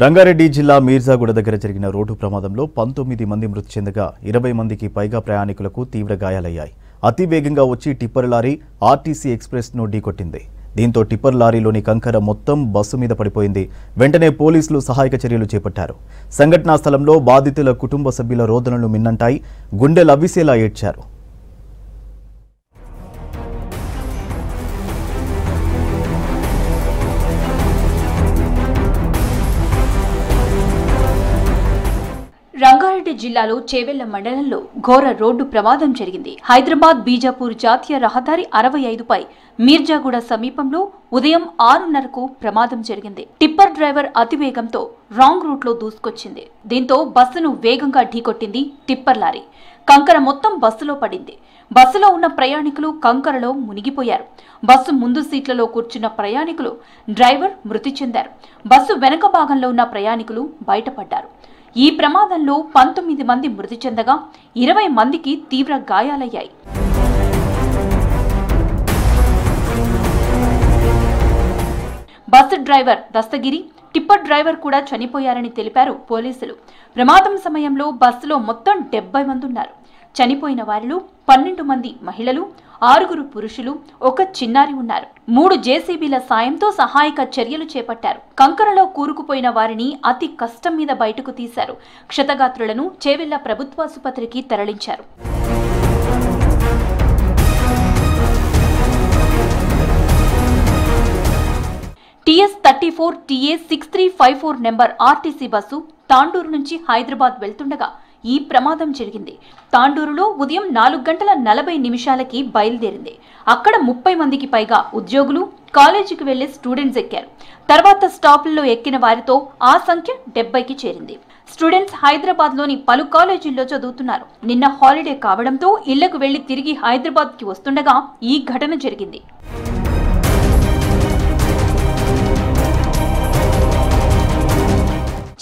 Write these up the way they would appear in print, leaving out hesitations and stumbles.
రంగారెడ్డి జిల్లా మీర్జాగూడ దగ్గర జరిగిన రోడ్డు ప్రమాదంలో 19 మంది మృతి చెందగా 20 మందికి పైగా ప్రయాణికులకు తీవ్ర గాయాలయ్యాయి. అతి వేగంగా వచ్చి టిప్పర్ లారీ ఆర్టీసీ ఎక్స్‌ప్రెస్ ను ఢీకొట్టింది. దీంతో టిప్పర్ లారీలోని కంకర మొత్తం బస్సు మీద పడిపోయింది. వెంటనే పోలీసులు సహాయక చర్యలు చేపట్టారు. సంఘటనా స్థలంలో బాధితుల కుటుంబ సభ్యుల రోదనలు మిన్నంటాయి. గుండెలవ్విసేలా ఏడ్చారు. రంగారెడ్డి జిల్లాలో చేవెళ్ల మండలంలో ఘోర రోడ్డు ప్రమాదం జరిగింది. హైదరాబాద్ బీజాపూర్ జాతీయ రహదారి 65పై మీర్జాగూడ సమీపంలో ఉదయం 6:30కు ప్రమాదం జరిగింది. టిప్పర్ డ్రైవర్ అతివేగంతో రాంగ్ రూట్లో దూసుకొచ్చింది. దీంతో బస్సును వేగంగా ఢీకొట్టింది టిప్పర్ లారీ. కంకర మొత్తం బస్సులో పడింది. బస్సులో ఉన్న ప్రయాణికులు కంకరలో మునిగిపోయారు. బస్సు ముందు సీట్లలో కూర్చున్న ప్రయాణికులు, డ్రైవర్ మృతి చెందారు. బస్సు వెనక భాగంలో ఉన్న ప్రయాణికులు బయటపడ్డారు. ఈ ప్రమాదంలో 19 మంది మృతి చెందగా 20 మందికి తీవ్ర గాయాలయ్యాయి. Bus driver Dastagiri, tipper driver కూడా చనిపోయారని తెలిపారు పోలీసులు. ప్రమాదం సమయంలో బస్సులో మొత్తం 70 మంది ఉన్నారు. చనిపోయిన వారిలో 12 మంది మహిళలు, 6 పురుషులు, 1 చిన్నారి ఉన్నారు. 3 జేసీబీల సాయంతో సహాయక చర్యలు చేపట్టారు. కంకరలో కూరుకుపోయిన వారిని అతి కష్టం మీద బయటకు తీశారు. క్షతగాత్రులను చేవెళ్ల ప్రభుత్వాసుపత్రికి తరలించారు. TS34 TA 6354 number RTC bus Tandur నుంచి హైదరాబాద్ వెళ్తుండగా ఈ ప్రమాదం జరిగింది. తాండూరులో ఉదయం 4:40 బయలుదేరింది. అక్కడ 30 మందికి పైగా ఉద్యోగులు, కాలేజీకి వెళ్లే స్టూడెంట్స్ ఎక్కారు. తర్వాత స్టాపుల్లో ఎక్కిన వారితో ఆ సంఖ్య 70కి చేరింది. స్టూడెంట్స్ హైదరాబాద్లోని పలు కాలేజీల్లో చదువుతున్నారు. నిన్న హాలిడే కావడంతో ఇళ్లకు వెళ్లి తిరిగి హైదరాబాద్కి వస్తుండగా ఈ ఘటన జరిగింది.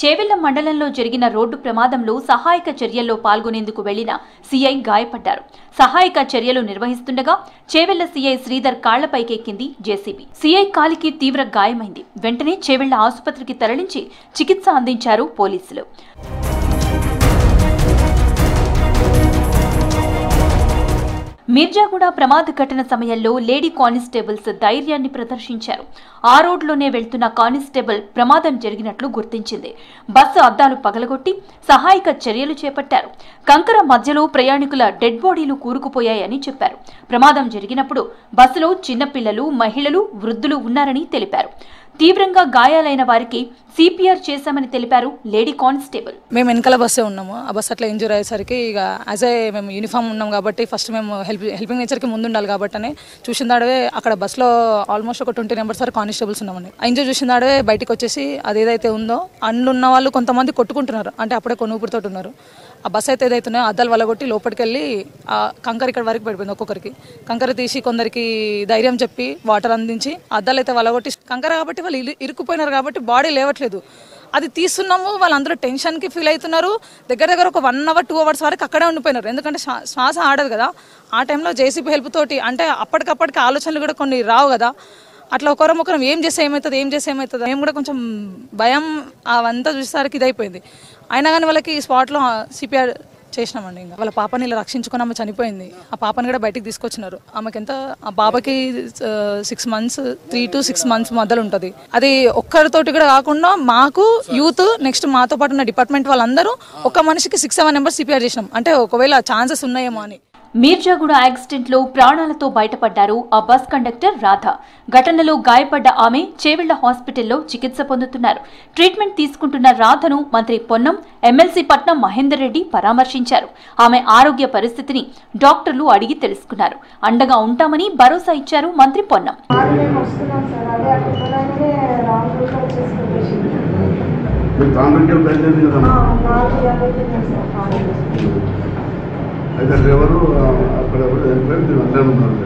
చేవెళ్ల మండలంలో జరిగిన రోడ్డు ప్రమాదంలో సహాయక చర్యల్లో పాల్గొనేందుకు వెళ్లిన సీఐ గాయపడ్డారు. సహాయక చర్యలు నిర్వహిస్తుండగా చేవెళ్ల సీఐ శ్రీధర్ కాళ్లపైకెక్కింది జేసీబీ. సీఐ కాలికి తీవ్ర గాయమైంది. వెంటనే చేవెళ్ల ఆసుపత్రికి తరలించి చికిత్స అందించారు పోలీసులు. మీర్జాగూడ ప్రమాద ఘటన సమయంలో లేడీ కానిస్టేబుల్స్ ధైర్యాన్ని ప్రదర్శించారు. ఆ రోడ్లోనే వెళ్తున్న కానిస్టేబుల్ ప్రమాదం జరిగినట్లు గుర్తించింది. బస్సు అద్దాలు పగలగొట్టి సహాయక చర్యలు చేపట్టారు. కంకర మధ్యలో ప్రయాణికుల డెడ్ బాడీలు కూరుకుపోయాయని చెప్పారు. ప్రమాదం జరిగినప్పుడు బస్సులో చిన్నపిల్లలు, మహిళలు, వృద్ధులు ఉన్నారని తెలిపారు. తీవ్రంగా గాయాలైన వారికి సిపిఆర్ చేశామని తెలిపారు లేడీ కానిస్టేబుల్. మేము వెనకాల బస్సే ఉన్నాము. ఆ బస్ అట్లా ఇంజూర్ అయ్యేసరికి ఇక యాజ్ ఏ మేము యూనిఫామ్ ఉన్నాం కాబట్టి ఫస్ట్ మేము హెల్పింగ్ నేచర్కి ముందు ఉండాలి కాబట్టి అని చూసిందాడే అక్కడ బస్సులో ఆల్మోస్ట్ ఒక 20 మెంబర్స్ వరకు కానిస్టేబుల్స్ ఉన్నామండి. ఇంజూర్ చూసిందాడే బయటకు వచ్చేసి అదేదైతే ఉందో అందులో ఉన్న వాళ్ళు కొంతమంది కొట్టుకుంటున్నారు, అంటే అప్పుడే కొనుగుపురితో ఉన్నారు. ఆ బస్ అయితే ఏదైతున్నాయో అద్దాలు వలగొట్టి లోపలికి వెళ్ళి ఆ కంకర ఇక్కడ వరకు పడిపోయింది. ఒక్కొక్కరికి కంకర తీసి కొందరికి ధైర్యం చెప్పి వాటర్ అందించి అద్దాలు అయితే వలగొట్టి కంకర కాబట్టి వాళ్ళు ఇరుక్కుపోయినారు కాబట్టి బాడీ లేవట్లేదు. అది తీస్తున్నాము, వాళ్ళందరూ టెన్షన్కి ఫీల్ అవుతున్నారు. దగ్గర ఒక 1 అవర్ 2 అవర్స్ వరకు అక్కడే ఉండిపోయినారు. ఎందుకంటే శ్వాస ఆడదు కదా. ఆ టైంలో జేసీబీ హెల్ప్ తోటి అంటే అప్పటికప్పటికి ఆలోచనలు కూడా కొన్ని రావు కదా. అట్లా ఒకరం ఏం చేస్తే ఏమవుతుంది మేము కూడా కొంచెం భయం అవంతా చూసేసరికి ఇదైపోయింది. అయినా కానీ వాళ్ళకి స్పాట్లో సిపిఆర్ చేసినామండి. ఇంకా వాళ్ళ పాపని ఇలా రక్షించుకుని ఆమె చనిపోయింది. ఆ పాపని కూడా బయటికి తీసుకొచ్చినారు. ఆమెకి ఎంత, ఆ బాబాకి 6 months 3 to 6 months మధ్యలో ఉంటుంది. అది ఒక్కరితోటి కూడా కాకుండా మాకు యూత్ నెక్స్ట్ మాతో పాటు ఉన్న డిపార్ట్మెంట్ వాళ్ళందరూ ఒక మనిషికి 6-7 నెంబర్స్ సిపిఆర్ చేసినాం. అంటే ఒకవేళ ఛాన్సెస్ ఉన్నాయేమో అని. మీర్జాగూడ యాక్సిడెంట్ లో ప్రాణాలతో బయటపడ్డారు ఆ బస్ కండక్టర్ రాధ. ఘటనలో గాయపడ్డ ఆమె చేవెళ్ల హాస్పిటల్లో చికిత్స పొందుతున్నారు. ట్రీట్మెంట్ తీసుకుంటున్న రాధను మంత్రి పొన్నం, ఎమ్మెల్సీ పట్నం మహేందర్ రెడ్డి పరామర్శించారు. ఆమె ఆరోగ్య పరిస్థితిని డాక్టర్లు అడిగి తెలుసుకున్నారు. అండగా ఉంటామని భరోసా ఇచ్చారు మంత్రి పొన్నం. అయితే డ్రైవరు అక్కడ ఎవరు వెళ్ళిపోయి మీరు అందరూ ఉన్నారు.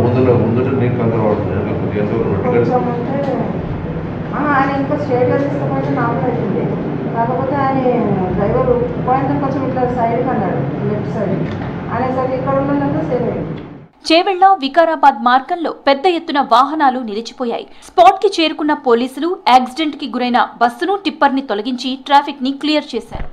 ముందు నీకు కంగారు ఆయన ఇంకా స్ట్రేట్గా తీసుకుపోతే నాకు అవుతుంది. కాకపోతే ఆయన డ్రైవర్ పాయింట్ కొంచెం ఇట్లా సైడ్కి అన్నాడు, లెఫ్ట్ సైడ్ అనేసరికి ఇక్కడ ఉన్నదంతా సేవ్ అయ్యింది. చేవెళ్ల వికారాబాద్ మార్గంలో పెద్ద ఎత్తున వాహనాలు నిలిచిపోయాయి. స్పాట్ కి చేరుకున్న పోలీసులు యాక్సిడెంట్ కి గురైన బస్సును టిప్పర్ ని తొలగించి ట్రాఫిక్ ని క్లియర్ చేశారు.